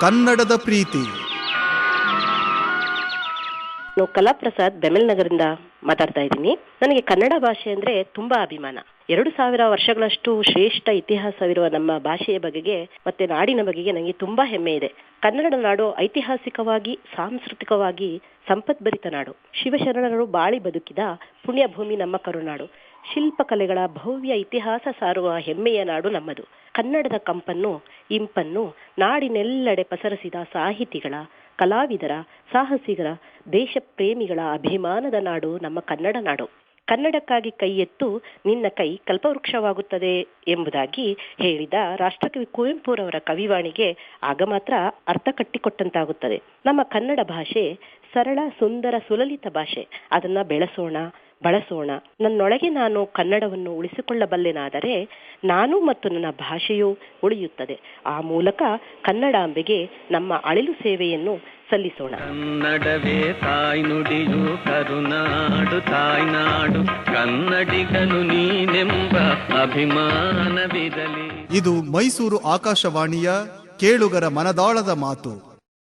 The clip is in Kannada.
ಕನ್ನಡದ ಪ್ರೀತಿ. ನಾನು ಕಲಾಪ್ರಸಾದ್ ಬೆಮೆಲ್ ನಗರದಿಂದ ಮಾತಾಡ್ತಾ ಇದ್ದೀನಿ. ನನಗೆ ಕನ್ನಡ ಭಾಷೆ ಅಂದ್ರೆ ತುಂಬಾ ಅಭಿಮಾನ. 2000 ವರ್ಷಗಳಷ್ಟು ಶ್ರೇಷ್ಠ ಇತಿಹಾಸವಿರುವ ನಮ್ಮ ಭಾಷೆಯ ಬಗೆಗೆ ಮತ್ತೆ ನಾಡಿನ ಬಗೆಗೆ ನನಗೆ ತುಂಬಾ ಹೆಮ್ಮೆ ಇದೆ. ಕನ್ನಡ ನಾಡು ಐತಿಹಾಸಿಕವಾಗಿ ಸಾಂಸ್ಕೃತಿಕವಾಗಿ ಸಂಪದ್ಭರಿತ ನಾಡು. ಶಿವಶರಣರು ಬಾಳಿ ಬದುಕಿದ ಪುಣ್ಯ ಭೂಮಿ ನಮ್ಮ ಕರುನಾಡು. ಶಿಲ್ಪಕಲೆಗಳ ಭವ್ಯ ಇತಿಹಾಸ ಸಾರುವ ಹೆಮ್ಮೆಯ ನಾಡು ನಮ್ಮದು. ಕನ್ನಡದ ಕಂಪನ್ನು ಇಂಪನ್ನು ನಾಡಿನೆಲ್ಲೆಡೆ ಪಸರಿಸಿದ ಸಾಹಿತಿಗಳ, ಕಲಾವಿದರ, ಸಾಹಸಿಗರ, ದೇಶ ಪ್ರೇಮಿಗಳ ಅಭಿಮಾನದ ನಾಡು ನಮ್ಮ ಕನ್ನಡ ನಾಡು. ಕನ್ನಡಕ್ಕಾಗಿ ಕೈ ಎತ್ತು ನಿನ್ನ ಕೈ ಕಲ್ಪವೃಕ್ಷವಾಗುತ್ತದೆ ಎಂಬುದಾಗಿ ಹೇಳಿದ ರಾಷ್ಟ್ರಕವಿ ಕುವೆಂಪುರವರ ಕವಿವಾಣಿಗೆ ಆಗ ಮಾತ್ರ ಅರ್ಥ ಕಟ್ಟಿಕೊಟ್ಟಂತಾಗುತ್ತದೆ. ನಮ್ಮ ಕನ್ನಡ ಭಾಷೆ ಸರಳ, ಸುಂದರ, ಸುಲಲಿತ ಭಾಷೆ. ಅದನ್ನ ಬೆಳೆಸೋಣ, ಬಳಸೋಣ. ನನ್ನೊಳಗೆ ನಾನು ಕನ್ನಡವನ್ನು ಉಳಿಸಿಕೊಳ್ಳಬಲ್ಲೆನಾದರೆ ನಾನು ಮತ್ತು ನನ್ನ ಭಾಷೆಯೂ ಉಳಿಯುತ್ತದೆ. ಆ ಮೂಲಕ ಕನ್ನಡಾಂಬೆಗೆ ನಮ್ಮ ಅಳಿಲು ಸೇವೆಯನ್ನು ಸಲ್ಲಿಸೋಣ. ಕನ್ನಡವೇ ತಾಯ್ನುಡಿಯು ಕರುನಾಡು ತಾಯ್ನಾಡು, ಕನ್ನಡಿಗನು ನೀನೆಂಬ ಅಭಿಮಾನವಿರಲಿ. ಇದು ಮೈಸೂರು ಆಕಾಶವಾಣಿಯ ಕೇಳುಗರ ಮನದಾಳದ ಮಾತು.